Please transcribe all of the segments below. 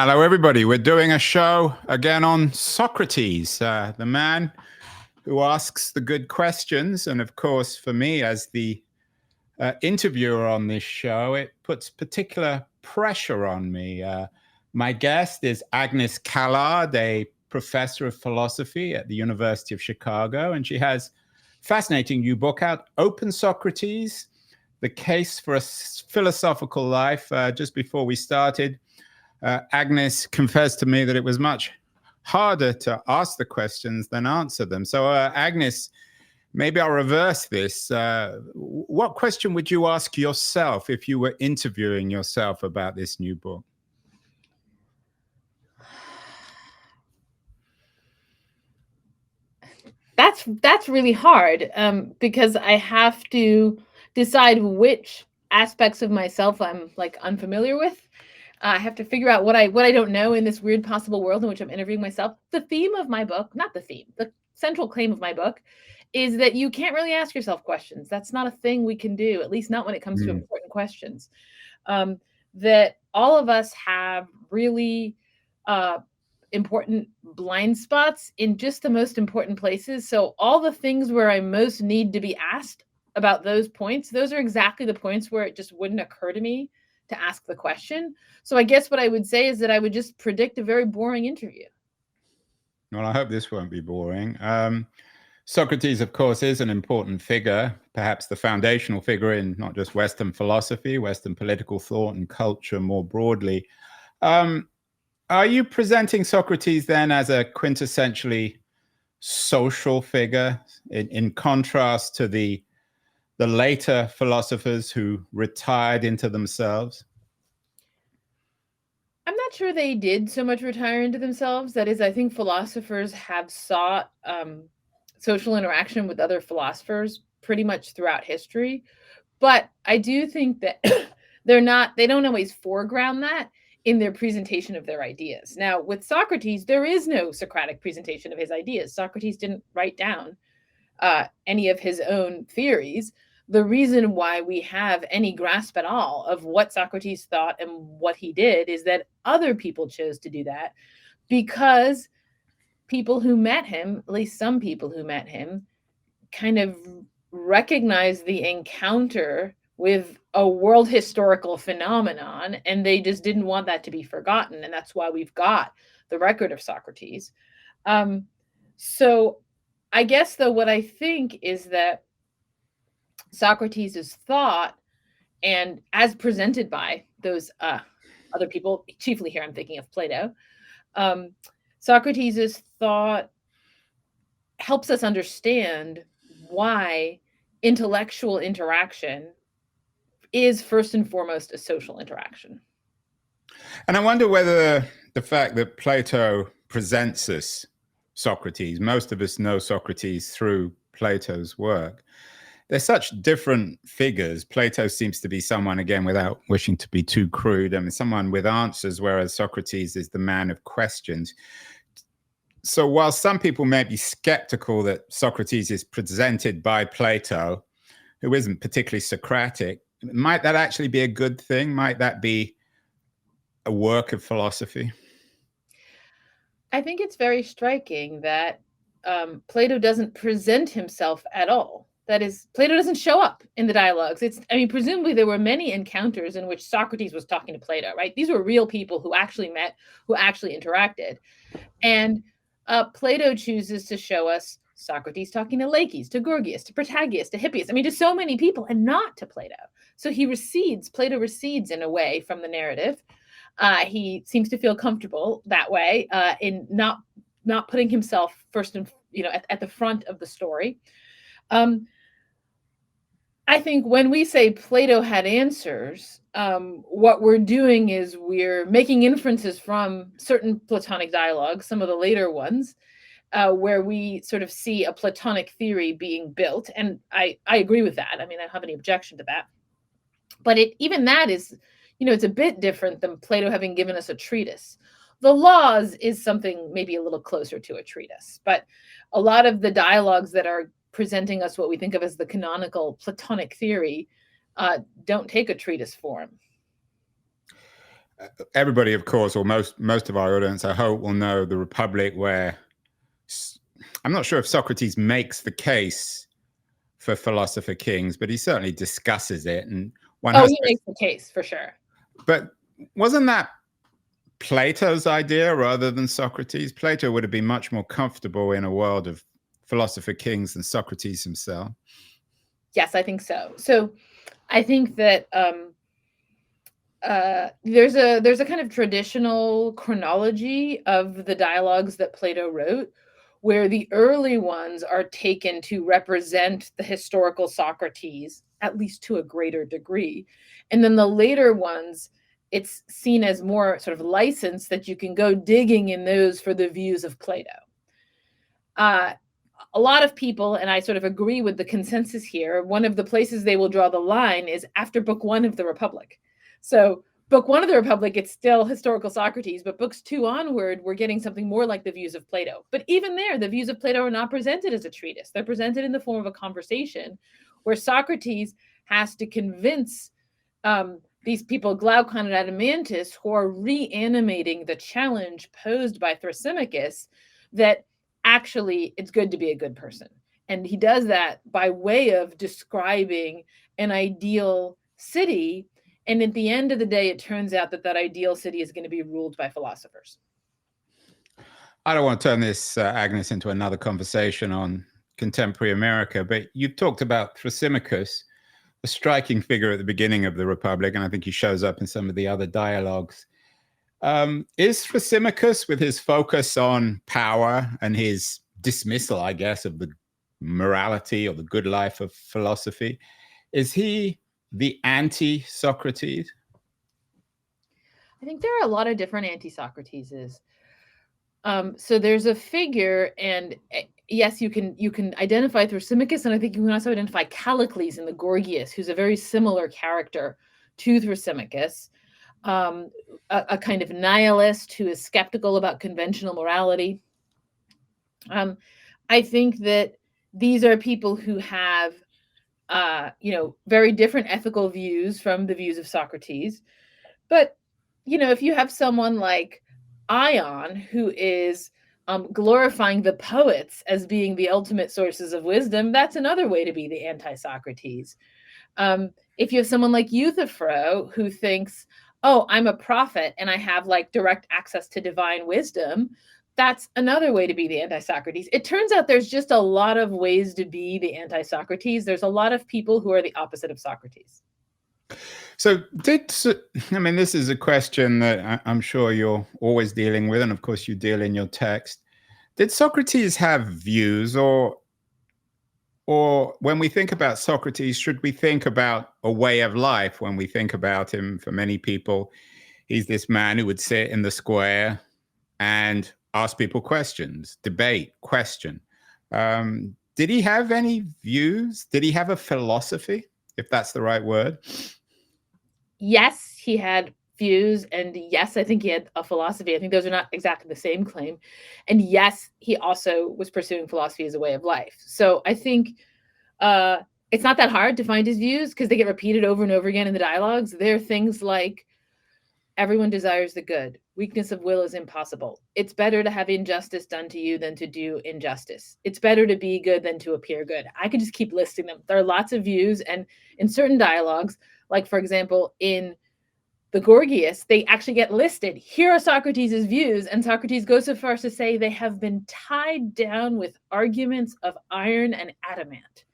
Hello, everybody. We're doing a show again on Socrates, the man who asks the good questions. And of course, for me as the interviewer on this show, it puts particular pressure on me. My guest is Agnes Callard, a professor of philosophy at the University of Chicago, and she has a fascinating new book out, Open Socrates, The Case for a Philosophical Life. Just before we started, Agnes confessed to me that it was much harder to ask the questions than answer them. So Agnes, maybe I'll reverse this. What question would you ask yourself if you were interviewing yourself about this new book? That's really hard because I have to decide which aspects of myself I'm like unfamiliar with. I have to figure out what I don't know in this weird possible world in which I'm interviewing myself. The theme of my book, not the theme, the central claim of my book is that you can't really ask yourself questions. That's not a thing we can do, at least not when it comes to important questions. That all of us have really important blind spots in just the most important places. So all the things where I most need to be asked about those points, those are exactly the points where it just wouldn't occur to me to ask the question. So I guess what I would say is that I would just predict a very boring interview. Well, I hope this won't be boring. Socrates, of course, is an important figure, perhaps the foundational figure in not just Western philosophy, Western political thought and culture more broadly. Are you presenting Socrates then as a quintessentially social figure in contrast to the later philosophers who retired into themselves? I'm not sure they did so much retire into themselves. That is, I think philosophers have sought social interaction with other philosophers pretty much throughout history. But I do think that they don't always foreground that in their presentation of their ideas. Now, with Socrates, there is no Socratic presentation of his ideas. Socrates didn't write down any of his own theories. The reason why we have any grasp at all of what Socrates thought and what he did is that other people chose to do that because people who met him, at least some people who met him, kind of recognized the encounter with a world historical phenomenon, and they just didn't want that to be forgotten. And that's why we've got the record of Socrates. So I guess, though, what I think is that Socrates' thought, and as presented by those other people, chiefly here I'm thinking of Plato, Socrates' thought helps us understand why intellectual interaction is first and foremost a social interaction. And I wonder whether the fact that Plato presents us Socrates, most of us know Socrates through Plato's work. They're such different figures. Plato seems to be someone, again, without wishing to be too crude, someone with answers, whereas Socrates is the man of questions. So while some people may be skeptical that Socrates is presented by Plato, who isn't particularly Socratic, might that actually be a good thing? Might that be a work of philosophy? I think it's very striking that Plato doesn't present himself at all. That is, Plato doesn't show up in the dialogues. Presumably there were many encounters in which Socrates was talking to Plato, right? These were real people who actually met, who actually interacted. And Plato chooses to show us Socrates talking to Laches, to Gorgias, to Protagoras, to Hippias. To so many people, and not to Plato. So Plato recedes in a way from the narrative. He seems to feel comfortable that way in not putting himself first and at the front of the story. I think when we say Plato had answers, what we're doing is we're making inferences from certain Platonic dialogues, some of the later ones, where we sort of see a Platonic theory being built. And I agree with that. I don't have any objection to that. But even that is, it's a bit different than Plato having given us a treatise. The Laws is something maybe a little closer to a treatise. But a lot of the dialogues that are presenting us what we think of as the canonical Platonic theory don't take a treatise form. everybody, of course, or most of our audience, I hope, will know the Republic, where I'm not sure if Socrates makes the case for philosopher kings, but he certainly discusses it. And he makes the case for sure. But wasn't that Plato's idea rather than Socrates? Plato would have been much more comfortable in a world of philosopher kings than Socrates himself. Yes, I think so. So I think that there's a kind of traditional chronology of the dialogues that Plato wrote, where the early ones are taken to represent the historical Socrates, at least to a greater degree. And then the later ones, it's seen as more sort of license that you can go digging in those for the views of Plato. A lot of people, and I sort of agree with the consensus here, one of the places they will draw the line is after book 1 of the Republic. So book 1 of the Republic, it's still historical Socrates, but books 2 onward, we're getting something more like the views of Plato. But even there, the views of Plato are not presented as a treatise. They're presented in the form of a conversation where Socrates has to convince these people, Glaucon and Adeimantus, who are reanimating the challenge posed by Thrasymachus, that actually it's good to be a good person. And he does that by way of describing an ideal city. And at the end of the day, it turns out that that ideal city is going to be ruled by philosophers. I don't want to turn this, Agnes, into another conversation on contemporary America, but you talked about Thrasymachus, a striking figure at the beginning of the Republic, and I think he shows up in some of the other dialogues. Is Thrasymachus, with his focus on power and his dismissal, I guess, of the morality or the good life of philosophy, is he the anti-Socrates? I think there are a lot of different anti-Socrateses. So there's a figure, and yes, you can identify Thrasymachus, and I think you can also identify Callicles in the Gorgias, who's a very similar character to Thrasymachus, a kind of nihilist who is skeptical about conventional morality. I think that these are people who have, very different ethical views from the views of Socrates. But, if you have someone like Ion, who is glorifying the poets as being the ultimate sources of wisdom, that's another way to be the anti-Socrates. If you have someone like Euthyphro, who thinks, oh, I'm a prophet and I have like direct access to divine wisdom, that's another way to be the anti-Socrates. It turns out there's just a lot of ways to be the anti-Socrates. There's a lot of people who are the opposite of Socrates. So this is a question that I'm sure you're always dealing with, and of course you deal in your text. Did Socrates have views, or when we think about Socrates, should we think about a way of life when we think about him? For many people, he's this man who would sit in the square and ask people questions, debate, question. Did he have any views? Did he have a philosophy, if that's the right word? Yes, he had views, and yes, I think he had a philosophy. I think those are not exactly the same claim. And yes, he also was pursuing philosophy as a way of life. So I think it's not that hard to find his views because they get repeated over and over again in the dialogues. There are things like, everyone desires the good. Weakness of will is impossible. It's better to have injustice done to you than to do injustice. It's better to be good than to appear good. I could just keep listing them. There are lots of views, and in certain dialogues, like for example, in the Gorgias, they actually get listed. Here are Socrates' views, and Socrates goes so far as to say they have been tied down with arguments of iron and adamant.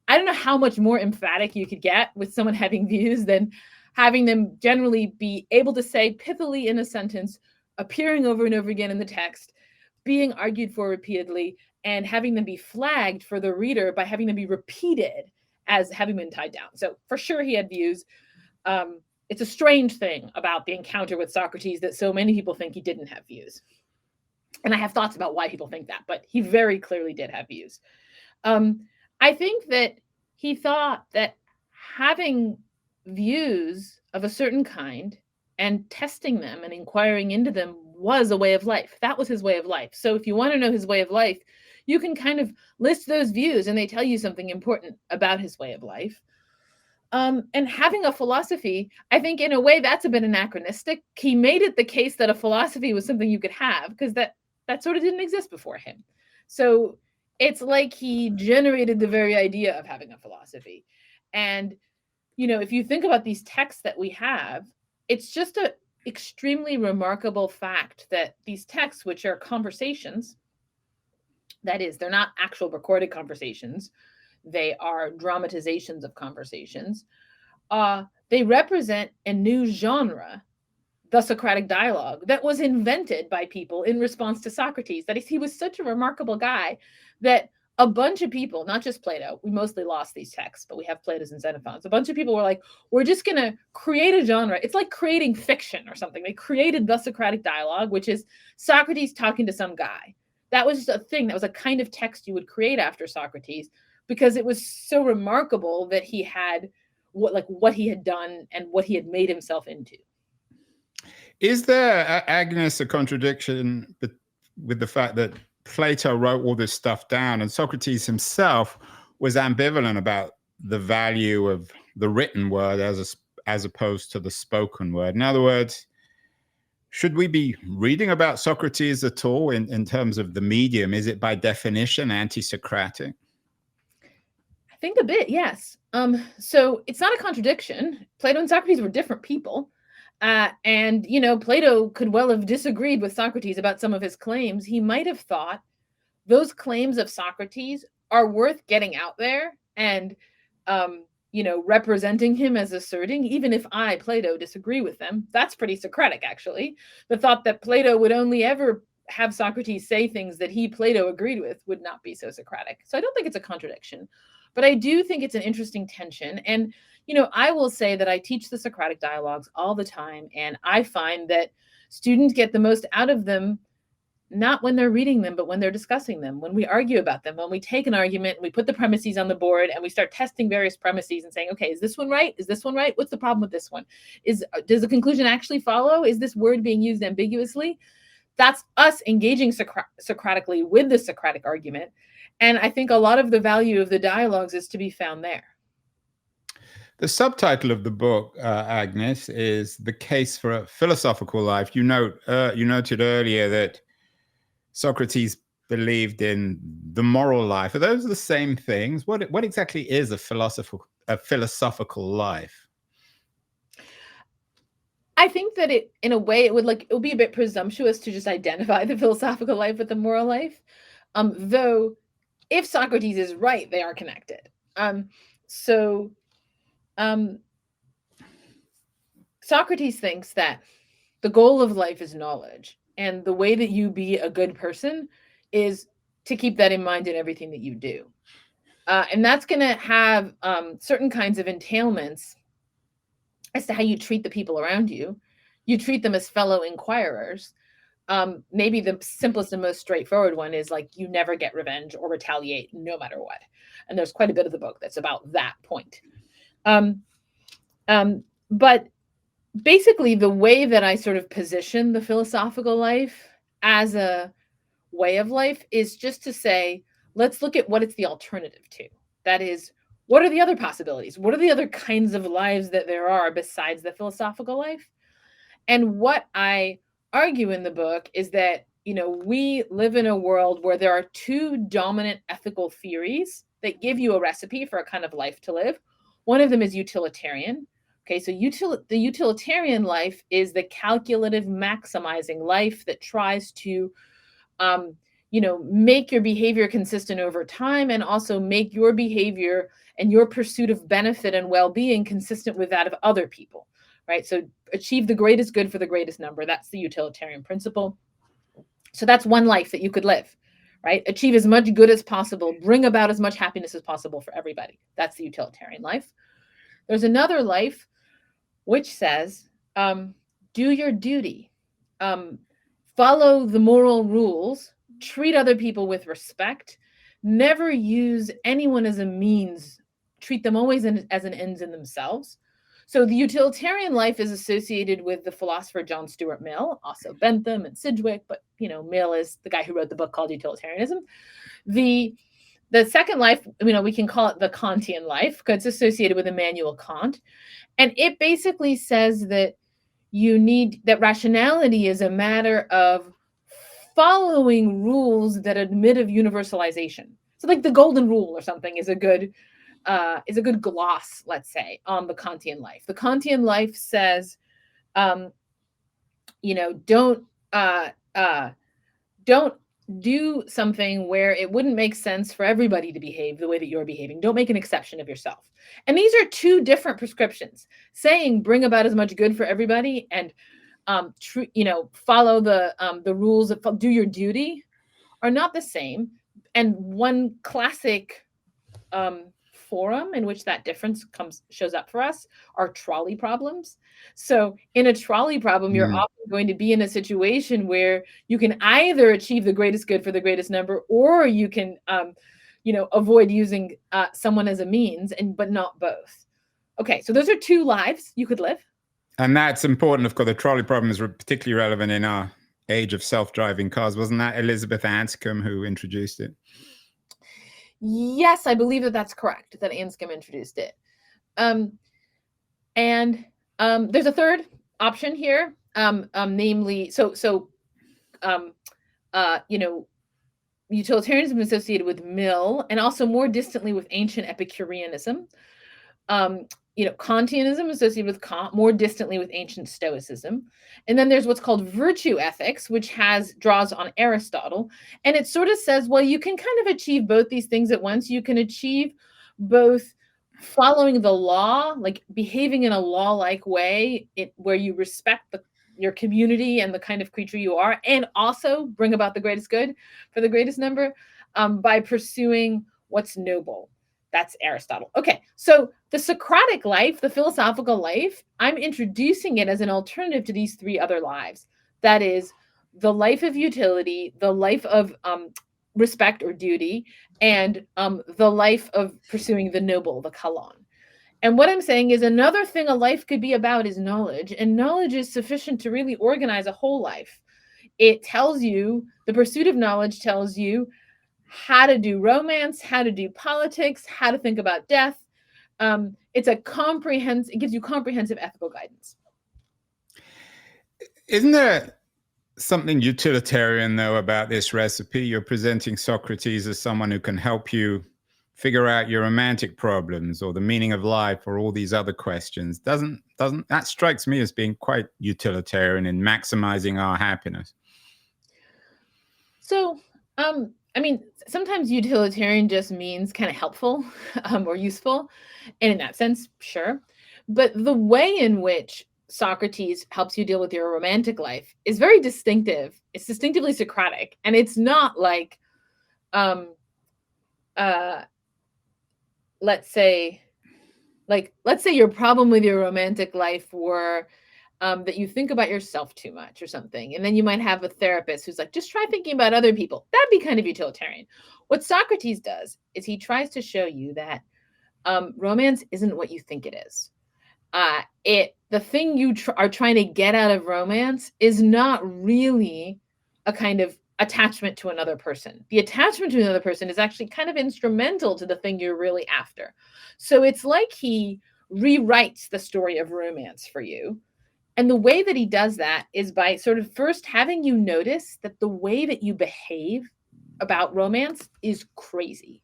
I don't know how much more emphatic you could get with someone having views than having them generally be able to say pithily in a sentence, appearing over and over again in the text, being argued for repeatedly, and having them be flagged for the reader by having them be repeated as having been tied down. So for sure he had views. It's a strange thing about the encounter with Socrates that so many people think he didn't have views. And I have thoughts about why people think that, but he very clearly did have views. I think that he thought that having views of a certain kind and testing them and inquiring into them was a way of life. That was his way of life. So if you want to know his way of life, you can kind of list those views and they tell you something important about his way of life. And having a philosophy, I think in a way that's a bit anachronistic. He made it the case that a philosophy was something you could have because that sort of didn't exist before him. So it's like he generated the very idea of having a philosophy. And, if you think about these texts that we have, it's just a extremely remarkable fact that these texts, which are conversations, that is, they're not actual recorded conversations, they are dramatizations of conversations, they represent a new genre, the Socratic dialogue, that was invented by people in response to Socrates. That is, he was such a remarkable guy that a bunch of people, not just Plato, we mostly lost these texts, but we have Plato's and Xenophon's. A bunch of people were like, we're just going to create a genre. It's like creating fiction or something. They created the Socratic dialogue, which is Socrates talking to some guy. That was just a thing. That was a kind of text you would create after Socrates because it was so remarkable that he had what he had done and what he had made himself into. Is there, Agnes, a contradiction with the fact that Plato wrote all this stuff down and Socrates himself was ambivalent about the value of the written word as opposed to the spoken word? In other words, should we be reading about Socrates at all in terms of the medium? Is it by definition anti-Socratic? I think a bit, yes. So it's not a contradiction. Plato and Socrates were different people. And, Plato could well have disagreed with Socrates about some of his claims. He might have thought those claims of Socrates are worth getting out there and, representing him as asserting, even if I, Plato, disagree with them. That's pretty Socratic, actually. The thought that Plato would only ever have Socrates say things that he, Plato, agreed with would not be so Socratic. So I don't think it's a contradiction. But I do think it's an interesting tension. And, I will say that I teach the Socratic dialogues all the time. And I find that students get the most out of them, not when they're reading them, but when they're discussing them, when we argue about them, when we take an argument and we put the premises on the board and we start testing various premises and saying, okay, is this one right? Is this one right? What's the problem with this one? Does the conclusion actually follow? Is this word being used ambiguously? That's us engaging Socratically with the Socratic argument. And I think a lot of the value of the dialogues is to be found there. The subtitle of the book, Agnes, is The Case for a Philosophical Life. You noted earlier that Socrates believed in the moral life. Are those the same things? What exactly is a philosophical life? I think that in a way, it would be a bit presumptuous to just identify the philosophical life with the moral life. Though, if Socrates is right, they are connected. Socrates thinks that the goal of life is knowledge, and the way that you be a good person is to keep that in mind in everything that you do. And that's going to have certain kinds of entailments as to how you treat the people around you. You treat them as fellow inquirers. Maybe the simplest and most straightforward one is like you never get revenge or retaliate no matter what. And there's quite a bit of the book that's about that point. But basically, the way that I sort of position the philosophical life as a way of life is just to say, let's look at what it's the alternative to. That is, what are the other possibilities? What are the other kinds of lives that there are besides the philosophical life? And what I argue in the book is that, we live in a world where there are two dominant ethical theories that give you a recipe for a kind of life to live. One of them is utilitarian. Okay, so the utilitarian life is the calculative, maximizing life that tries to, make your behavior consistent over time and also make your behavior and your pursuit of benefit and well-being consistent with that of other people, right? So achieve the greatest good for the greatest number. That's the utilitarian principle. So that's one life that you could live, right? Achieve as much good as possible, bring about as much happiness as possible for everybody. That's the utilitarian life. There's another life which says, do your duty, follow the moral rules, treat other people with respect, never use anyone as a means, treat them always as an ends in themselves. So the utilitarian life is associated with the philosopher John Stuart Mill, also Bentham and Sidgwick, but Mill is the guy who wrote the book called Utilitarianism. The The second life, we can call it the Kantian life because it's associated with Immanuel Kant. And it basically says that that rationality is a matter of following rules that admit of universalization. So like the golden rule or something is a good gloss, let's say, on the Kantian life. The Kantian life says, don't do something where it wouldn't make sense for everybody to behave the way that you're behaving. Don't make an exception of yourself. And these are two different prescriptions. Saying bring about as much good for everybody and follow the rules, do your duty, are not the same. And one classic forum in which that difference shows up for us are trolley problems. So in a trolley problem, you're often going to be in a situation where you can either achieve the greatest good for the greatest number, or you can avoid using someone as a means, but not both. Okay, so those are two lives you could live. And that's important. Of course, the trolley problem is particularly relevant in our age of self-driving cars. Wasn't that Elizabeth Anscombe who introduced it? Yes, I believe that's correct, that Anscombe introduced it. And there's a third option here, namely, utilitarianism associated with Mill, and also more distantly with ancient Epicureanism. Kantianism associated with Kant, more distantly with ancient Stoicism. And then there's what's called virtue ethics, which draws on Aristotle. And it sort of says, well, you can kind of achieve both these things at once. You can achieve both following the law, like behaving in a law-like way, where you respect your community and the kind of creature you are, and also bring about the greatest good for the greatest number by pursuing what's noble. That's Aristotle. Okay, so the Socratic life, the philosophical life, I'm introducing it as an alternative to these three other lives. That is the life of utility, the life of respect or duty, and the life of pursuing the noble, the kalon. And what I'm saying is another thing a life could be about is knowledge, and knowledge is sufficient to really organize a whole life. It tells you, the pursuit of knowledge tells you how to do romance, how to do politics, how to think about death. It gives you comprehensive ethical guidance. Isn't there something utilitarian, though, about this recipe? You're presenting Socrates as someone who can help you figure out your romantic problems or the meaning of life or all these other questions. Doesn't that strikes me as being quite utilitarian in maximizing our happiness? So, sometimes utilitarian just means kind of helpful or useful. And in that sense, sure. But the way in which Socrates helps you deal with your romantic life is very distinctive. It's distinctively Socratic. And it's not like, let's say your problem with your romantic life were that you think about yourself too much or something. And then you might have a therapist who's like, just try thinking about other people. That'd be kind of utilitarian. What Socrates does is he tries to show you that romance isn't what you think it is. The thing you are trying to get out of romance is not really a kind of attachment to another person. The attachment to another person is actually kind of instrumental to the thing you're really after. So it's like he rewrites the story of romance for you. And the way that he does that is by sort of first having you notice that the way that you behave about romance is crazy.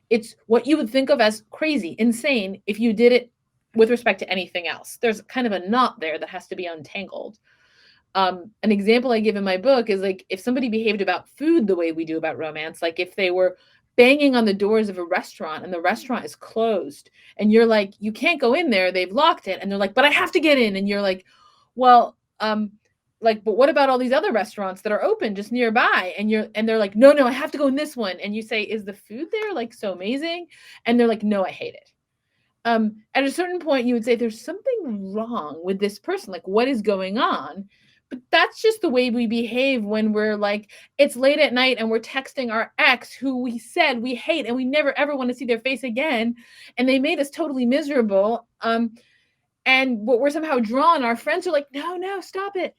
It's what you would think of as crazy, insane, if you did it with respect to anything else. There's kind of a knot there that has to be untangled. An example I give in my book is like if somebody behaved about food the way we do about romance, like if they were banging on the doors of a restaurant and the restaurant is closed and you're like, you can't go in there, they've locked it. And they're like, but I have to get in. And you're like, well, but what about all these other restaurants that are open just nearby? And they're like, no, I have to go in this one. And you say, is the food there like so amazing? And they're like, no, I hate it. At a certain point, you would say there's something wrong with this person. Like, what is going on? But that's just the way we behave when we're like, it's late at night and we're texting our ex who we said we hate and we never ever want to see their face again. And they made us totally miserable. And we're somehow drawn. Our friends are like, no, stop it.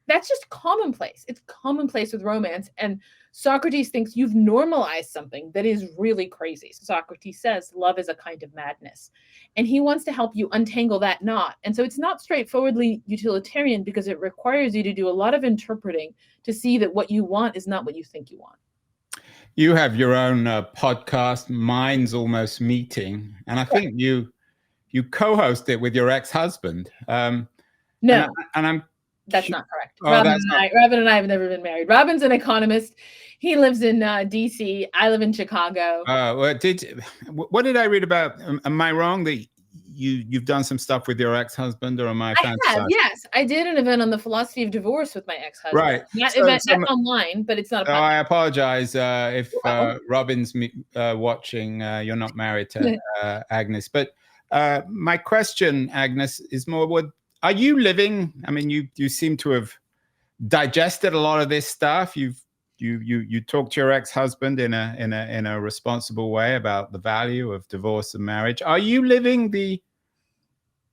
That's just commonplace. It's commonplace with romance. And Socrates thinks you've normalized something that is really crazy. So Socrates says love is a kind of madness. And he wants to help you untangle that knot. And so it's not straightforwardly utilitarian because it requires you to do a lot of interpreting to see that what you want is not what you think you want. You have your own podcast, Minds Almost Meeting, and I think you co-host it with your ex-husband. No, that's not correct. Oh, Robin and I have never been married. Robin's an economist. He lives in D.C. I live in Chicago. What did I read about? Am I wrong that you've done some stuff with your ex-husband, or am I fantasizing? Yes, I did an event on the philosophy of divorce with my ex-husband. Right. That's online, but it's not a podcast. I apologize if Robin's watching. You're not married to Agnes. But my question, Agnes, is more, are you living? I mean, you seem to have digested a lot of this stuff. You talked to your ex-husband in a responsible way about the value of divorce and marriage. Are you living the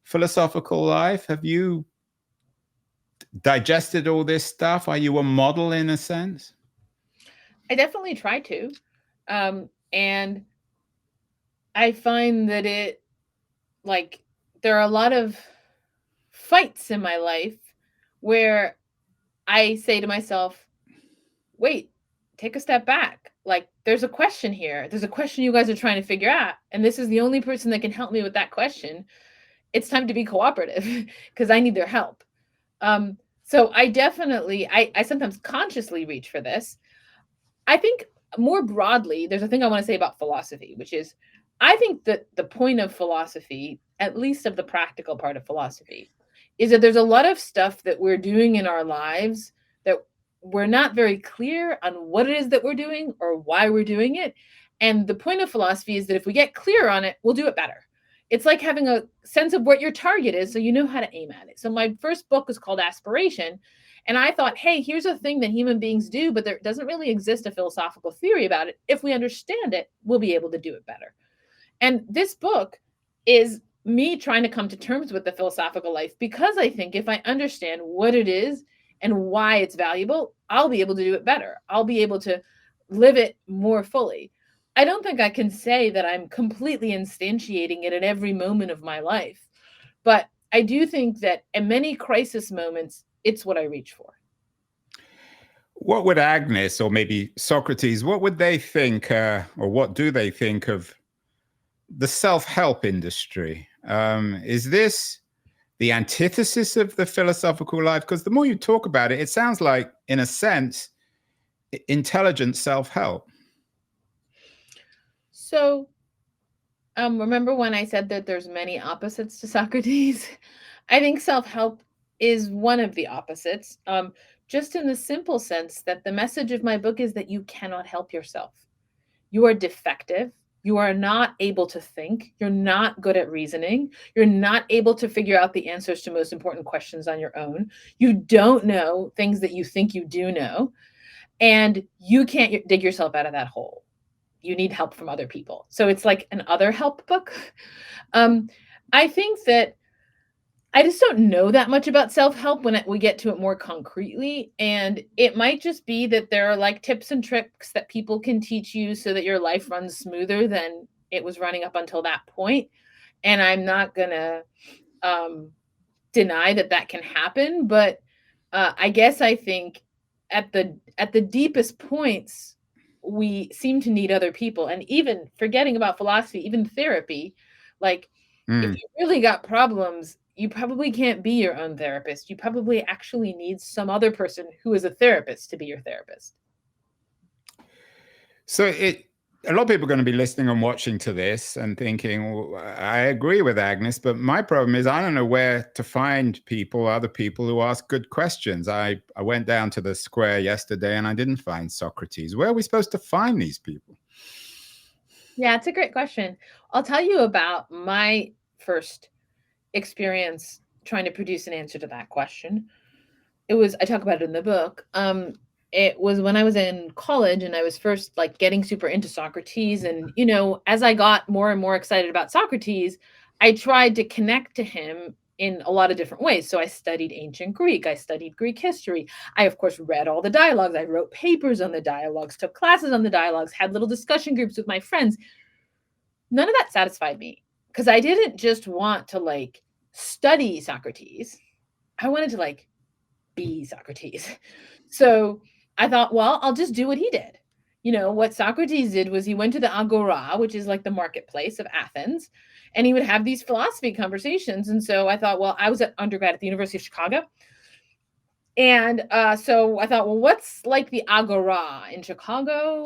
philosophical life? Have you digested all this stuff? Are you a model in a sense? I definitely try to. And I find that there are a lot of fights in my life where I say to myself, wait, take a step back. Like, there's a question here. There's a question you guys are trying to figure out. And this is the only person that can help me with that question. It's time to be cooperative because I need their help. So I definitely, I sometimes consciously reach for this. I think more broadly, there's a thing I want to say about philosophy, which is, I think that the point of philosophy, at least of the practical part of philosophy, is that there's a lot of stuff that we're doing in our lives that we're not very clear on what it is that we're doing or why we're doing it. And the point of philosophy is that if we get clear on it, we'll do it better. It's like having a sense of what your target is so you know how to aim at it. So my first book was called Aspiration. And I thought, hey, here's a thing that human beings do, but there doesn't really exist a philosophical theory about it. If we understand it, we'll be able to do it better. And this book is me trying to come to terms with the philosophical life, because I think if I understand what it is and why it's valuable, I'll be able to do it better. I'll be able to live it more fully. I don't think I can say that I'm completely instantiating it at every moment of my life, but I do think that in many crisis moments, it's what I reach for. What would Agnes, or maybe Socrates, what would they think, or what do they think of the self-help industry? Is this the antithesis of the philosophical life? Because the more you talk about it, it sounds like, in a sense, intelligent self-help. So, remember when I said that there's many opposites to Socrates? I think self-help is one of the opposites, just in the simple sense that the message of my book is that you cannot help yourself. You are defective. You are not able to think. You're not good at reasoning. You're not able to figure out the answers to most important questions on your own. You don't know things that you think you do know. And you can't dig yourself out of that hole. You need help from other people. So it's like an other help book. I think that I just don't know that much about self-help when we get to it more concretely. And it might just be that there are like tips and tricks that people can teach you so that your life runs smoother than it was running up until that point. And I'm not going to deny that that can happen. But I guess I think at the deepest points, we seem to need other people. And even forgetting about philosophy, even therapy, like if you really got problems, you probably can't be your own therapist. You probably actually need some other person who is a therapist to be your therapist. So a lot of people are going to be listening and watching to this and thinking, well, I agree with Agnes, but my problem is I don't know where to find other people who ask good questions. I went down to the square yesterday and I didn't find Socrates. Where are we supposed to find these people? Yeah, it's a great question. I'll tell you about my first experience trying to produce an answer to that question. I talk about it in the book. It was when I was in college and I was first like getting super into Socrates. And, as I got more and more excited about Socrates, I tried to connect to him in a lot of different ways. So I studied ancient Greek. I studied Greek history. I, of course, read all the dialogues. I wrote papers on the dialogues, took classes on the dialogues, had little discussion groups with my friends. None of that satisfied me because I didn't just want to like study Socrates. I wanted to like be Socrates. So I thought, well, I'll just do what he did. You know, what Socrates did was he went to the Agora, which is like the marketplace of Athens, and he would have these philosophy conversations. And so I thought, well, I was at undergrad at the University of Chicago. And so I thought, well, what's like the Agora in Chicago?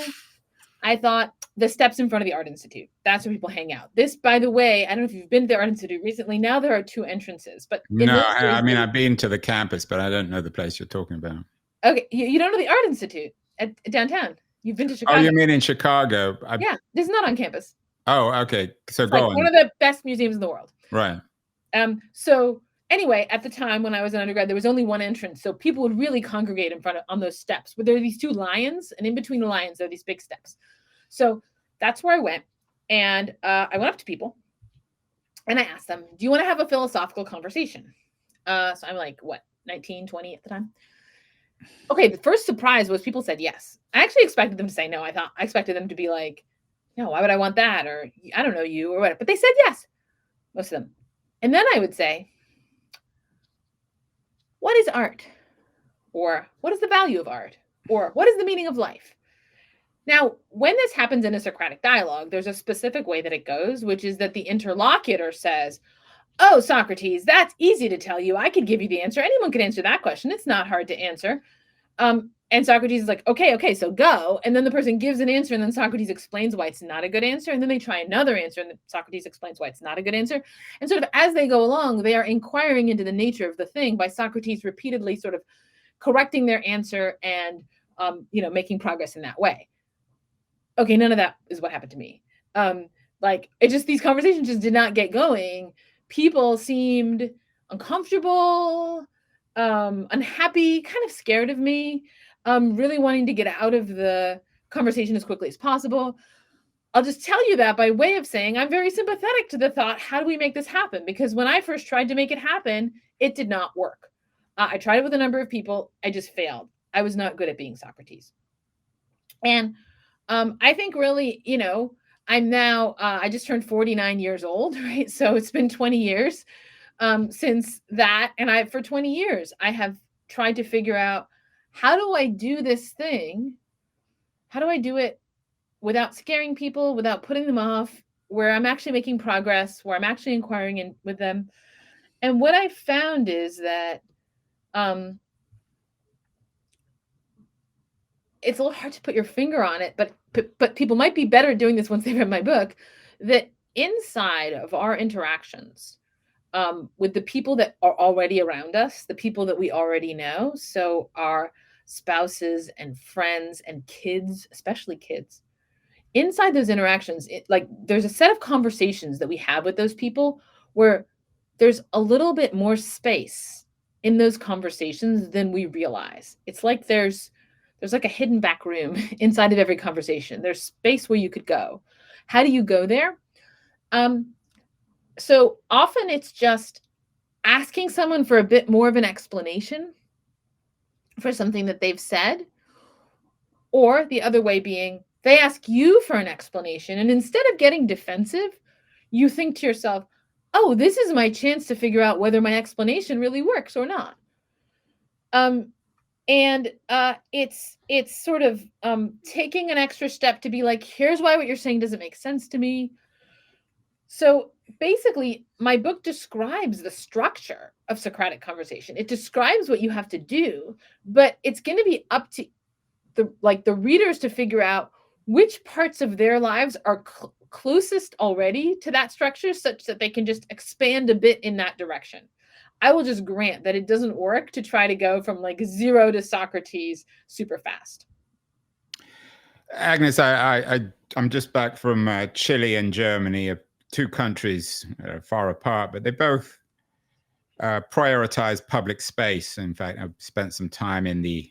I thought the steps in front of the Art Institute. That's where people hang out. This, by the way, I don't know if you've been to the Art Institute recently. Now there are 2 entrances. But no, I mean, I've been to the campus, but I don't know the place you're talking about. Okay, you don't know the Art Institute at downtown. You've been to Chicago. Oh, you mean in Chicago? Yeah, this is not on campus. Oh, okay. So it's go like on. one of the best museums in the world. Right. So anyway, at the time when I was an undergrad, there was only one entrance. So people would really congregate in front of on those steps. But there are these 2 lions, and in between the lions, there are these big steps. So that's where I went. And I went up to people and I asked them, do you want to have a philosophical conversation? So I'm like, what, 19, 20 at the time? Okay, the first surprise was people said yes. I actually expected them to say no. I expected them to be like, no, why would I want that? Or I don't know you or whatever. But they said yes, most of them. And then I would say, what is art? Or what is the value of art? Or what is the meaning of life? Now, when this happens in a Socratic dialogue, there's a specific way that it goes, which is that the interlocutor says, oh, Socrates, that's easy to tell you. I could give you the answer. Anyone could answer that question. It's not hard to answer. And Socrates is like, okay, so go. And then the person gives an answer, and then Socrates explains why it's not a good answer. And then they try another answer, and Socrates explains why it's not a good answer. And sort of as they go along, they are inquiring into the nature of the thing by Socrates repeatedly sort of correcting their answer and, making progress in that way. Okay, none of that is what happened to me. These conversations just did not get going. People seemed uncomfortable, unhappy, kind of scared of me, really wanting to get out of the conversation as quickly as possible. I'll just tell you that by way of saying I'm very sympathetic to the thought, how do we make this happen? Because when I first tried to make it happen, it did not work. I tried it with a number of people. I just failed. I was not good at being Socrates. And I think really, I'm now, I just turned 49 years old, right? So it's been 20 years since that. And for 20 years, I have tried to figure out, how do I do this thing? How do I do it without scaring people, without putting them off, where I'm actually making progress, where I'm actually inquiring with them? And what I found is that it's a little hard to put your finger on it, but people might be better at doing this once they've read my book, that inside of our interactions with the people that are already around us, the people that we already know, so our spouses and friends and kids, especially kids, inside those interactions, there's a set of conversations that we have with those people where there's a little bit more space in those conversations than we realize. It's like there's like a hidden back room inside of every conversation. There's space where you could go. How do you go there? So often it's just asking someone for a bit more of an explanation for something that they've said, or the other way being they ask you for an explanation. And instead of getting defensive, you think to yourself, oh, this is my chance to figure out whether my explanation really works or not. It's sort of taking an extra step to be like, here's why what you're saying doesn't make sense to me. So basically, my book describes the structure of Socratic conversation. It describes what you have to do, but it's going to be up to the readers to figure out which parts of their lives are closest already to that structure, such that they can just expand a bit in that direction. I will just grant that it doesn't work to try to go from like 0 to Socrates super fast. Agnes, I'm just back from Chile and Germany, 2 countries far apart, but they both prioritize public space. In fact, I've spent some time in the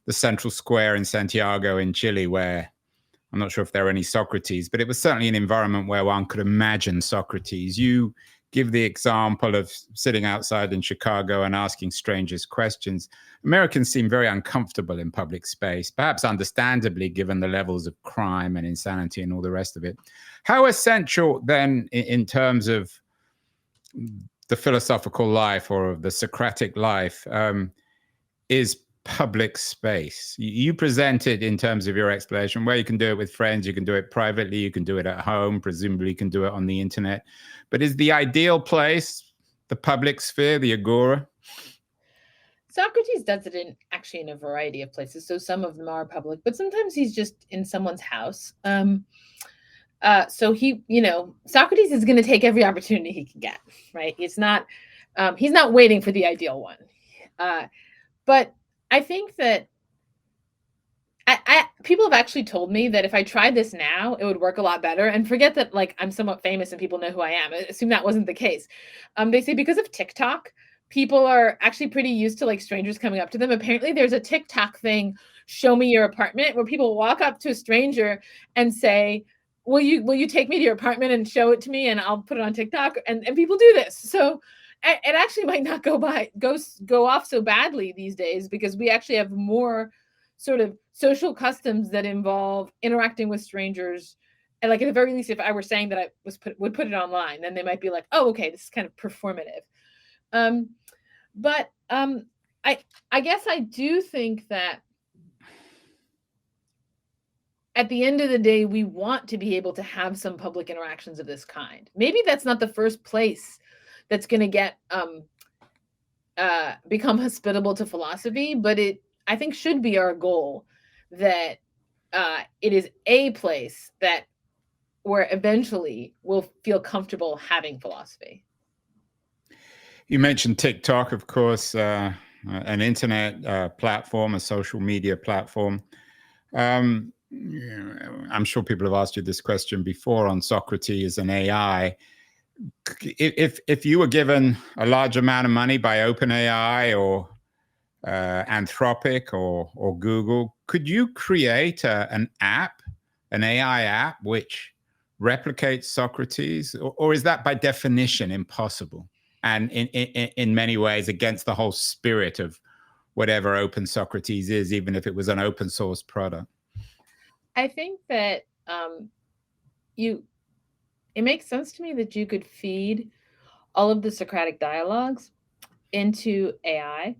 central square in Santiago in Chile, where I'm not sure if there are any Socrates, but it was certainly an environment where one could imagine Socrates. You give the example of sitting outside in Chicago and asking strangers questions. Americans seem very uncomfortable in public space, perhaps understandably, given the levels of crime and insanity and all the rest of it. How essential then, in terms of the philosophical life or the Socratic life, is public space? You presented in terms of your explanation where you can do it with friends, you can do it privately, you can do it at home, presumably you can do it on the internet. But is the ideal place the public sphere, the agora? Socrates does it actually in a variety of places. So some of them are public, but sometimes he's just in someone's house. So he, Socrates is going to take every opportunity he can get, right? He's not waiting for the ideal one. But I think that people have actually told me that if I tried this now, it would work a lot better. And forget that, like, I'm somewhat famous and people know who I am. I assume that wasn't the case. They say because of TikTok, people are actually pretty used to, like, strangers coming up to them. Apparently there's a TikTok thing, show me your apartment, where people walk up to a stranger and say, will you take me to your apartment and show it to me and I'll put it on TikTok? And people do this. So it actually might not go off so badly these days, because we actually have more sort of social customs that involve interacting with strangers. And, like, at the very least, if I were saying that I would put it online, then they might be like, oh, okay, this is kind of performative. But I guess I do think that at the end of the day, we want to be able to have some public interactions of this kind. Maybe that's not the first place that's going to get become hospitable to philosophy, but it, I think, should be our goal, that it is a place that where eventually we'll feel comfortable having philosophy. You mentioned TikTok, of course, an internet platform, a social media platform. I'm sure people have asked you this question before on Socrates and AI. If you were given a large amount of money by OpenAI or Anthropic or Google, could you create an app, an AI app, which replicates Socrates? Or is that by definition impossible? And in many ways against the whole spirit of whatever Open Socrates is, even if it was an open source product? I think that it makes sense to me that you could feed all of the Socratic dialogues into AI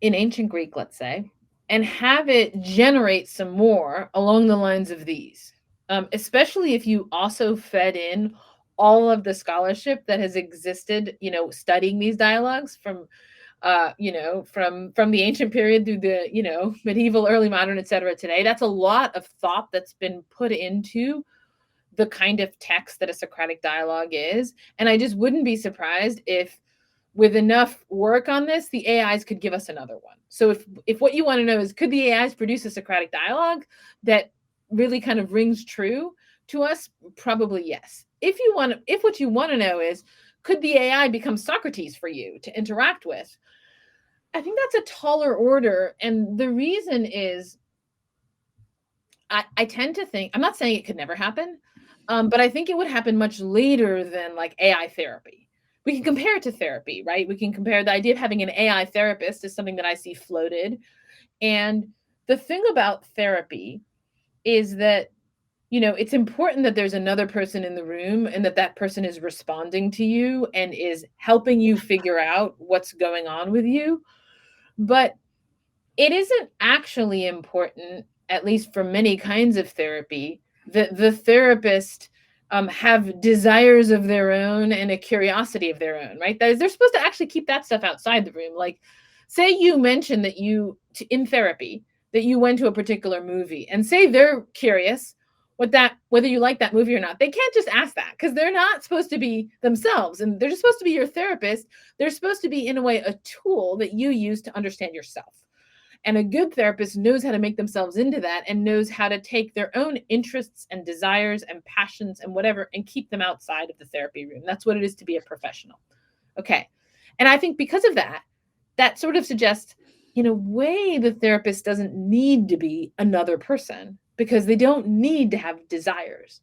in ancient Greek, let's say, and have it generate some more along the lines of these, especially if you also fed in all of the scholarship that has existed, studying these dialogues from the ancient period through the, medieval, early modern, et cetera, today. That's a lot of thought that's been put into the kind of text that a Socratic dialogue is. And I just wouldn't be surprised if, with enough work on this, the AIs could give us another one. So if what you want to know is, could the AIs produce a Socratic dialogue that really kind of rings true to us? Probably yes. If what you want to know is, could the AI become Socrates for you to interact with? I think that's a taller order. And the reason is, I tend to think, I'm not saying it could never happen, but I think it would happen much later than, like, AI therapy. We can compare it to therapy, right? We can compare the idea of having an AI therapist as something that I see floated. And the thing about therapy is that, it's important that there's another person in the room and that person is responding to you and is helping you figure out what's going on with you. But it isn't actually important, at least for many kinds of therapy, that the therapist have desires of their own and a curiosity of their own, right? That is, they're supposed to actually keep that stuff outside the room. Like, say you mention that in therapy, that you went to a particular movie, and say they're curious whether you like that movie or not. They can't just ask that, because they're not supposed to be themselves, and they're just supposed to be your therapist. They're supposed to be, in a way, a tool that you use to understand yourself. And a good therapist knows how to make themselves into that, and knows how to take their own interests and desires and passions and whatever and keep them outside of the therapy room. That's what it is to be a professional. Okay. And I think because of that, that sort of suggests, in a way, the therapist doesn't need to be another person, because they don't need to have desires.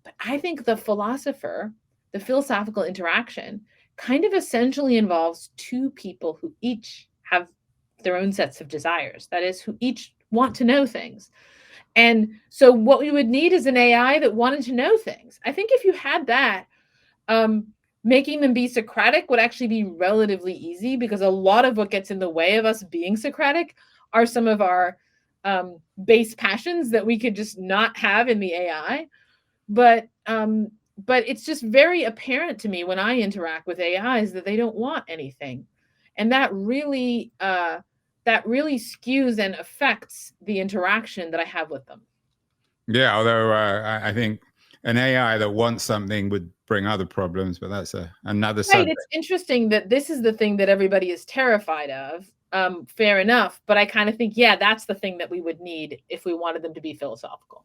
But I think the philosopher the philosophical interaction kind of essentially involves two people who each have their own sets of desires. That is, who each want to know things. And so what we would need is an AI that wanted to know things. I think if you had that, making them be Socratic would actually be relatively easy, because a lot of what gets in the way of us being Socratic are some of our base passions that we could just not have in the AI. But it's just very apparent to me when I interact with AIs that they don't want anything, and that really skews and affects the interaction that I have with them. Yeah, although I think an AI that wants something would bring other problems, but that's another subject. Right, it's interesting that this is the thing that everybody is terrified of. Fair enough, but I kind of think, yeah, that's the thing that we would need if we wanted them to be philosophical.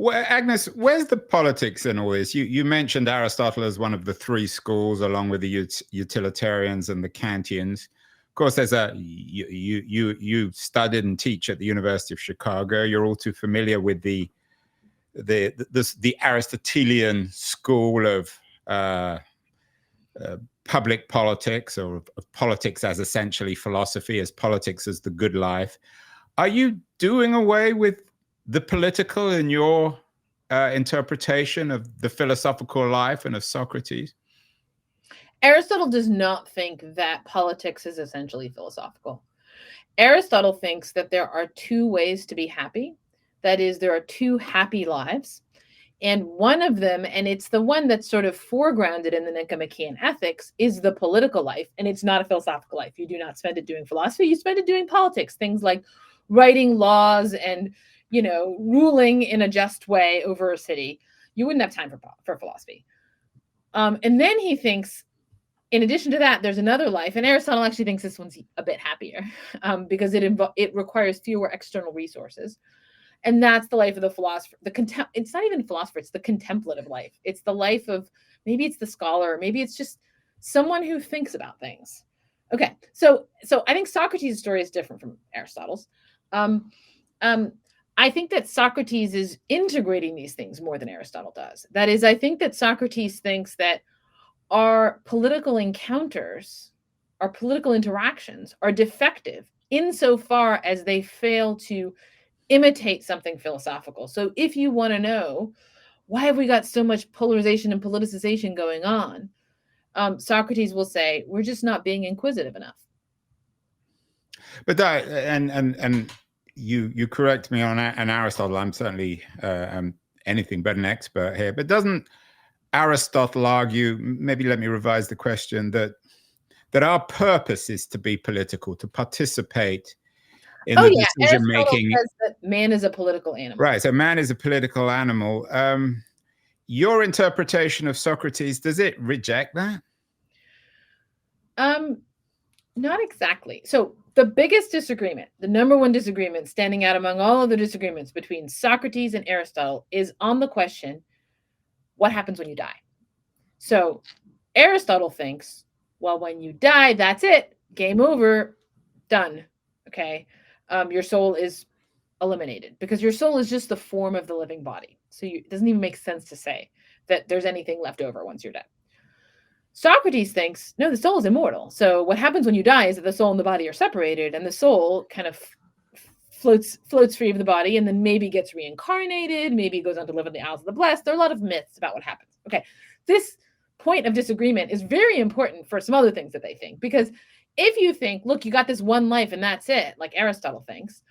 Well, Agnes, where's the politics in all this? You mentioned Aristotle as one of the three schools, along with the utilitarians and the Kantians. Of course, there's you studied and teach at the University of Chicago. You're all too familiar with the Aristotelian school of public politics, or of politics as essentially philosophy, as politics as the good life. Are you doing away with the political in your interpretation of the philosophical life and of Socrates? Aristotle does not think that politics is essentially philosophical. Aristotle thinks that there are two ways to be happy. That is, there are two happy lives. And one of them, and it's the one that's sort of foregrounded in the Nicomachean Ethics, is the political life. And it's not a philosophical life. You do not spend it doing philosophy. You spend it doing politics, things like writing laws and, ruling in a just way over a city. You wouldn't have time for philosophy. And then he thinks, in addition to that, there's another life. And Aristotle actually thinks this one's a bit happier because it requires fewer external resources. And that's the life of the philosopher. It's not even philosopher, it's the contemplative life. It's the life of, maybe it's the scholar, maybe it's just someone who thinks about things. Okay, so I think Socrates' story is different from Aristotle's. I think that Socrates is integrating these things more than Aristotle does. That is, I think that Socrates thinks that our political encounters, our political interactions are defective insofar as they fail to imitate something philosophical. So if you want to know, why have we got so much polarization and politicization going on? Socrates will say, we're just not being inquisitive enough. But that, and you correct me on Aristotle. I'm certainly anything but an expert here. But doesn't Aristotle argue, maybe let me revise the question, that our purpose is to be political, to participate in the decision making? Says that man is a political animal. Right. So man is a political animal. Your interpretation of Socrates, does it reject that? Not exactly. So the biggest disagreement, the number one disagreement standing out among all of the disagreements between Socrates and Aristotle, is on the question, what happens when you die? So Aristotle thinks, well, when you die, that's it. Game over. Done. Okay. Your soul is eliminated, because your soul is just the form of the living body. So it doesn't even make sense to say that there's anything left over once you're dead. Socrates thinks, no, the soul is immortal. So what happens when you die is that the soul and the body are separated, and the soul kind of floats free of the body, and then maybe gets reincarnated, maybe goes on to live in the Isles of the Blessed. There are a lot of myths about what happens. Okay, this point of disagreement is very important for some other things that they think, because if you think, look, you got this one life and that's it, like Aristotle thinks,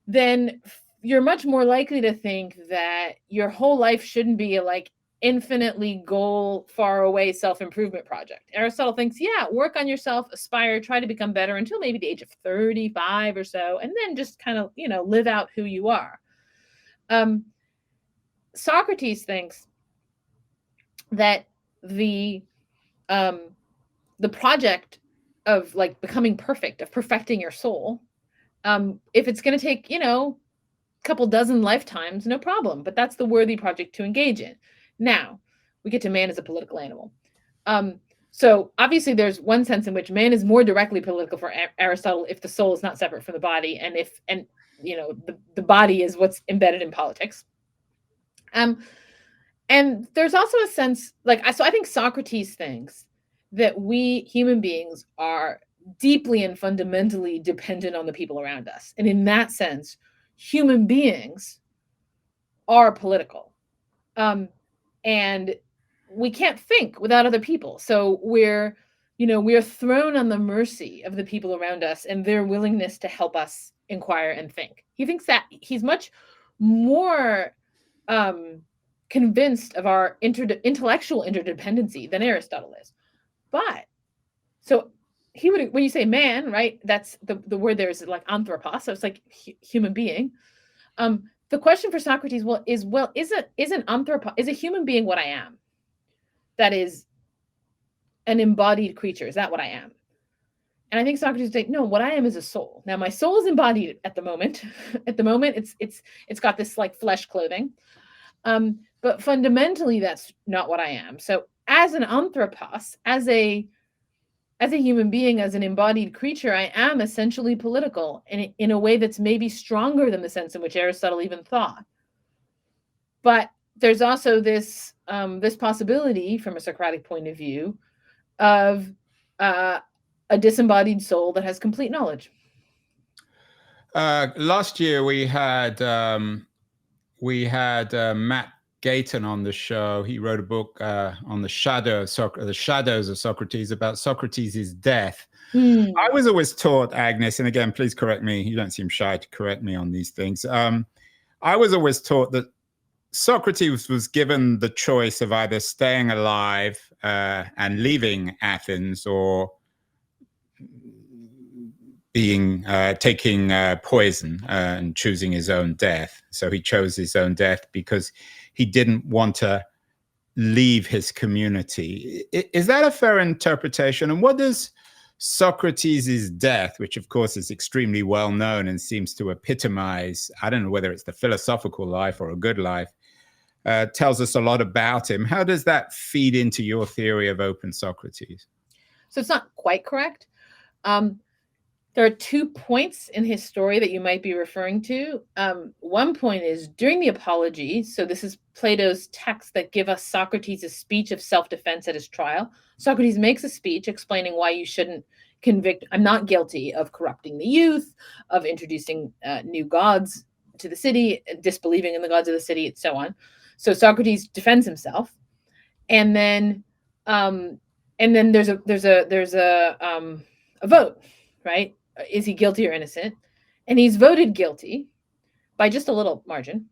then you're much more likely to think that your whole life shouldn't be a infinitely goal far away self-improvement project. Aristotle thinks, yeah, work on yourself, aspire, try to become better until maybe the age of 35 or so, and then just kind of, live out who you are. Socrates thinks that the project of becoming perfect, of perfecting your soul, if it's going to take, a couple dozen lifetimes, no problem, but that's the worthy project to engage in. Now, we get to man as a political animal. So obviously there's one sense in which man is more directly political for Aristotle if the soul is not separate from the body, and the body is what's embedded in politics. And there's also a sense, like, so I think Socrates thinks that we human beings are deeply and fundamentally dependent on the people around us. And in that sense, human beings are political. And we can't think without other people. So we're thrown on the mercy of the people around us and their willingness to help us inquire and think. He thinks that he's much more convinced of our intellectual interdependency than Aristotle is. But so he would, when you say man, right, that's the word there is like anthropos, so it's like human being. The question for Socrates is a human being what I am? That is an embodied creature. Is that what I am? And I think Socrates would say, no, what I am is a soul. Now my soul is embodied at the moment. At the moment, it's got this like flesh clothing. But fundamentally, that's not what I am. So as an anthropos, as a human being, as an embodied creature, I am essentially political in a way that's maybe stronger than the sense in which Aristotle even thought. But there's also this possibility, from a Socratic point of view, of a disembodied soul that has complete knowledge. Last year we had Matt Gayton on the show. He wrote a book on the shadows of Socrates, about Socrates' death. I was always taught, Agnes, and again, please correct me. You don't seem shy to correct me on these things. I was always taught that Socrates was given the choice of either staying alive and leaving Athens, or taking poison and choosing his own death. So he chose his own death because he didn't want to leave his community. Is that a fair interpretation? And what does Socrates' death, which of course is extremely well known and seems to epitomize, I don't know whether it's the philosophical life or a good life, tells us a lot about him. How does that feed into your theory of open Socrates? So it's not quite correct. There are 2 points in his story that you might be referring to. One point is during the Apology. So this is Plato's texts that give us Socrates' speech of self-defense at his trial. Socrates makes a speech explaining why you shouldn't convict. I'm not guilty of corrupting the youth, of introducing new gods to the city, disbelieving in the gods of the city, and so on. So Socrates defends himself, and then there's a vote, right? Is he guilty or innocent? And he's voted guilty by just a little margin.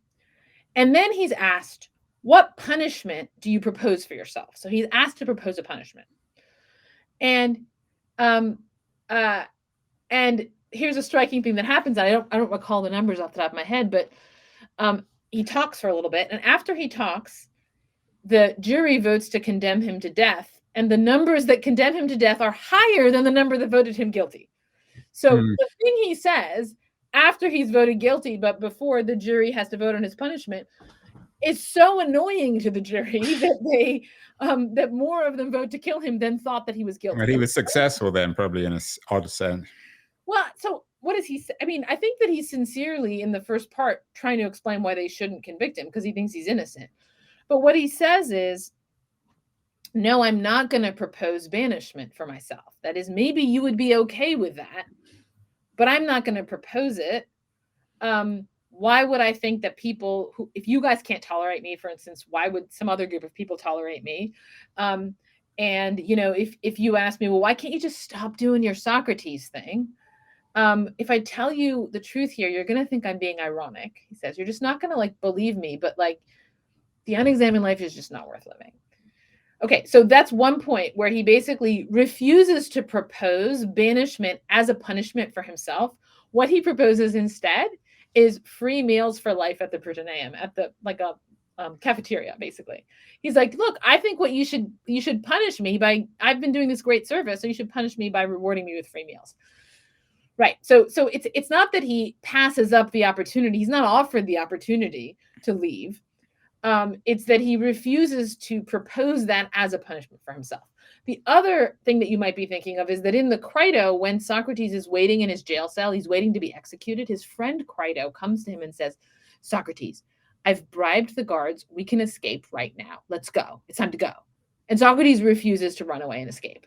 And then he's asked, what punishment do you propose for yourself? So he's asked to propose a punishment. And here's a striking thing that happens. I don't recall the numbers off the top of my head, but he talks for a little bit. And after he talks, the jury votes to condemn him to death. And the numbers that condemn him to death are higher than the number that voted him guilty. So the thing he says after he's voted guilty, but before the jury has to vote on his punishment, is so annoying to the jury that they that more of them vote to kill him than thought that he was guilty. But he was successful then, probably, in an odd sense. Well, so what does he say? I mean, I think that he's sincerely in the first part trying to explain why they shouldn't convict him because he thinks he's innocent. But what he says is, no, I'm not going to propose banishment for myself. That is, maybe you would be okay with that, but I'm not going to propose it. Why would I think that people who, if you guys can't tolerate me, for instance, why would some other group of people tolerate me? And, if you ask me, well, why can't you just stop doing your Socrates thing? If I tell you the truth here, you're going to think I'm being ironic. He says, you're just not going to believe me, but the unexamined life is just not worth living. Okay, so that's one point where he basically refuses to propose banishment as a punishment for himself. What he proposes instead is free meals for life at the Prytaneum, at the cafeteria, basically. He's like, look, I think what you should punish me by, I've been doing this great service, so you should punish me by rewarding me with free meals. Right. So it's not that he passes up the opportunity. He's not offered the opportunity to leave. It's that he refuses to propose that as a punishment for himself. The other thing that you might be thinking of is that in the Crito, when Socrates is waiting in his jail cell, he's waiting to be executed. His friend Crito comes to him and says, Socrates, I've bribed the guards. We can escape right now. Let's go. It's time to go. And Socrates refuses to run away and escape.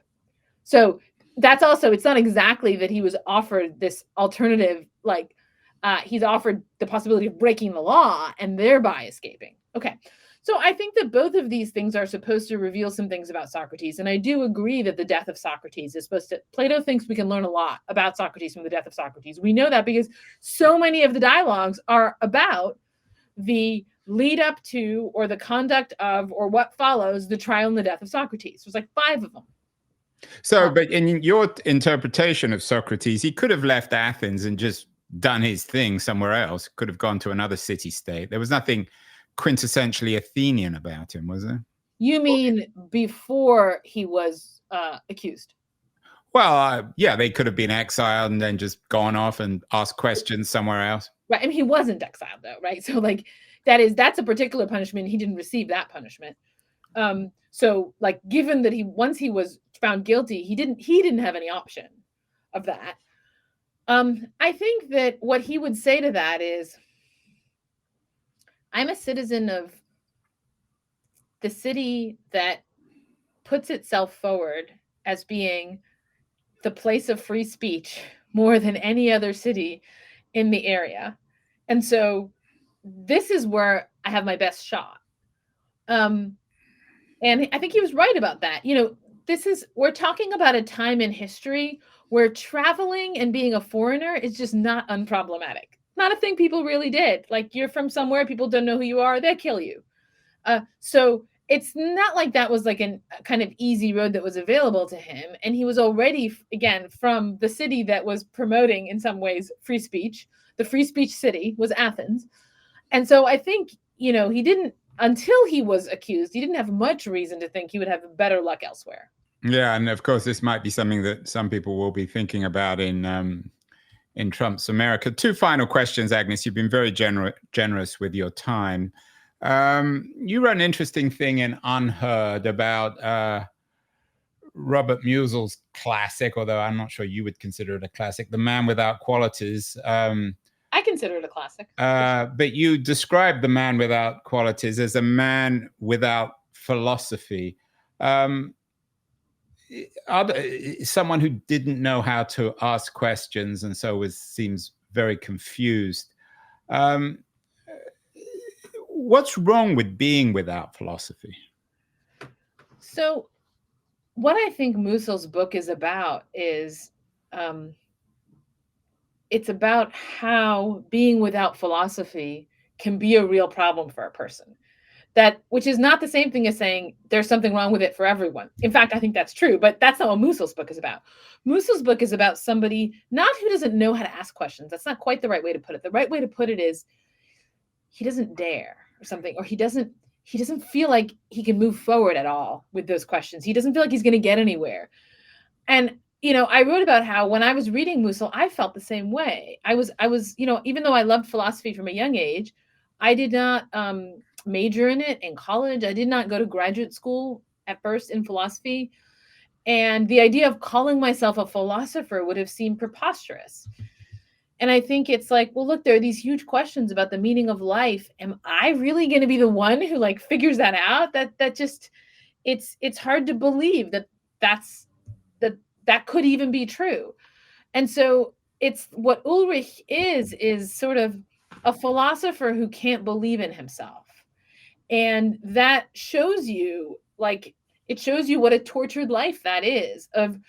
So that's also, it's not exactly that he was offered this alternative, like he's offered the possibility of breaking the law and thereby escaping. Okay. So I think that both of these things are supposed to reveal some things about Socrates. And I do agree that the death of Socrates is supposed to, Plato thinks we can learn a lot about Socrates from the death of Socrates. We know that because so many of the dialogues are about the lead up to, or the conduct of, or what follows the trial and the death of Socrates. There's like 5 of them. So, but in your interpretation of Socrates, he could have left Athens and just done his thing somewhere else, could have gone to another city-state. There was nothing quintessentially Athenian about him, was there? You mean before he was accused? Well, yeah, they could have been exiled and then just gone off and asked questions somewhere else. Right. I mean, he wasn't exiled though, right? So like that's a particular punishment. He didn't receive that punishment. So like, given that once he was found guilty, he didn't have any option of that. I think that what he would say to that is, I'm a citizen of the city that puts itself forward as being the place of free speech more than any other city in the area. And so this is where I have my best shot. And I think he was right about that. You know, we're talking about a time in history where traveling and being a foreigner is just not unproblematic. Not a thing people really did. Like, you're from somewhere, people don't know who you are, they'll kill you. So it's not like that was like a kind of easy road that was available to him. And he was already, again, from the city that was promoting, in some ways, free speech. The free speech city was Athens. And so I think, you know, until he was accused, he didn't have much reason to think he would have better luck elsewhere. Yeah, and of course, this might be something that some people will be thinking about in Trump's America. 2 final questions, Agnes. You've been very generous with your time. You wrote an interesting thing in Unheard about Robert Musil's classic, although I'm not sure you would consider it a classic, The Man Without Qualities. I consider it a classic. But you described the man without qualities as a man without philosophy. Someone who didn't know how to ask questions and so seems very confused. What's wrong with being without philosophy? So what I think Musil's book is about is it's about how being without philosophy can be a real problem for a person. Which is not the same thing as saying there's something wrong with it for everyone. In fact, I think that's true, but that's not what Musil's book is about. Musil's book is about somebody not who doesn't know how to ask questions. That's not quite the right way to put it. The right way to put it is he doesn't dare or something, or he doesn't feel like he can move forward at all with those questions. He doesn't feel like he's going to get anywhere. And, you know, I wrote about how when I was reading Musil, I felt the same way. I was, you know, even though I loved philosophy from a young age, I did not major in it in college. I did not go to graduate school at first in philosophy. And the idea of calling myself a philosopher would have seemed preposterous. And I think it's like, well, look, there are these huge questions about the meaning of life. Am I really going to be the one who like figures that out? That just, it's hard to believe that could even be true. And so it's what Ulrich is sort of a philosopher who can't believe in himself. And that shows you, like, it shows you what a tortured life that is, of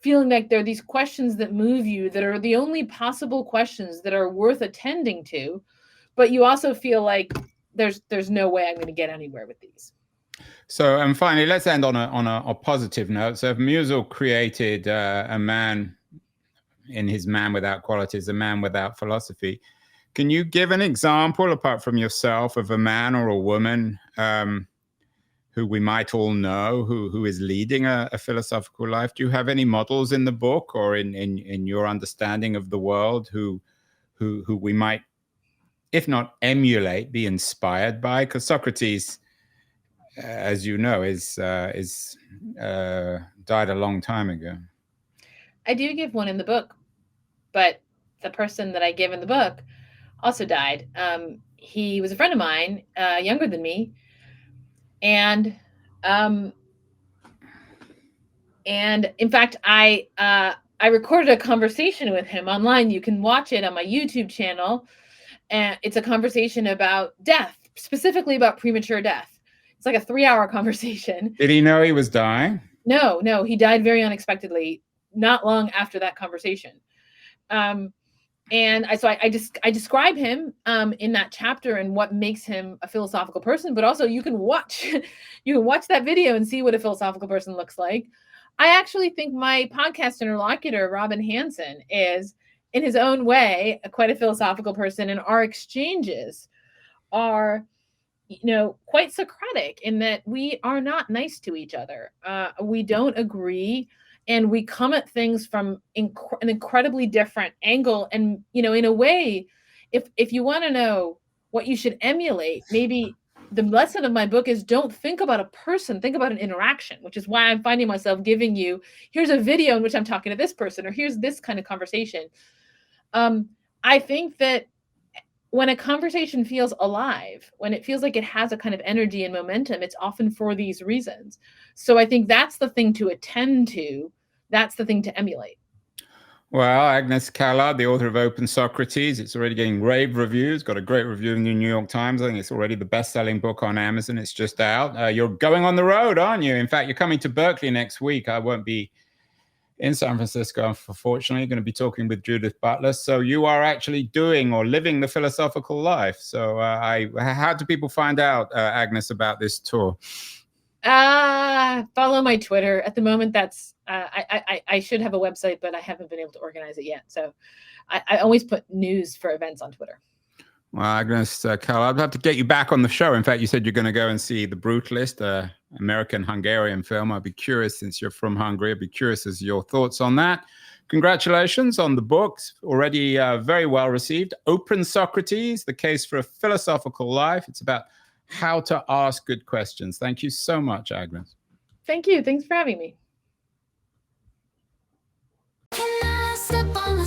feeling like there are these questions that move you that are the only possible questions that are worth attending to, but you also feel like there's no way I'm going to get anywhere with these. So, and finally, let's end on a positive note. So, if Musil created a man in his Man Without Qualities, a man without philosophy, can you give an example, apart from yourself, of a man or a woman who we might all know who is leading a philosophical life? Do you have any models in the book or in your understanding of the world who we might, if not emulate, be inspired by? Because Socrates, as you know, died a long time ago. I do give one in the book, but the person that I give in the book also died. He was a friend of mine, younger than me, and in fact, I recorded a conversation with him online. You can watch it on my YouTube channel, and it's a conversation about death, specifically about premature death. It's like a 3-hour conversation. Did he know he was dying? No, he died very unexpectedly, not long after that conversation. And I describe him in that chapter and what makes him a philosophical person, but also you can watch that video and see what a philosophical person looks like. I actually think my podcast interlocutor, Robin Hansen, is in his own way quite a philosophical person, and our exchanges are, quite Socratic in that we are not nice to each other. We don't agree, and we come at things from an incredibly different angle. And, in a way, if you want to know what you should emulate, maybe the lesson of my book is don't think about a person, think about an interaction, which is why I'm finding myself giving you, here's a video in which I'm talking to this person, or here's this kind of conversation. I think that when a conversation feels alive, when it feels like it has a kind of energy and momentum, it's often for these reasons. So I think that's the thing to attend to. That's the thing to emulate. Well, Agnes Callard, the author of Open Socrates, it's already getting rave reviews, got a great review in the New York Times. I think it's already the best-selling book on Amazon. It's just out. You're going on the road, aren't you? In fact, you're coming to Berkeley next week. I won't be in San Francisco, unfortunately. You're going to be talking with Judith Butler. So you are actually doing or living the philosophical life. So how do people find out, Agnes, about this tour? Follow my Twitter. At the moment, that's I should have a website, but I haven't been able to organize it yet. So I always put news for events on Twitter. Well, Agnes Callard, I'd have to get you back on the show. In fact, you said you're going to go and see The Brutalist, American-Hungarian film. I'd be curious, since you're from Hungary, I'd be curious as your thoughts on that. Congratulations on the books, already very well received. Open Socrates, The Case for a Philosophical Life. It's about how to ask good questions. Thank you so much, Agnes. Thank you. Thanks for having me. Can I step on the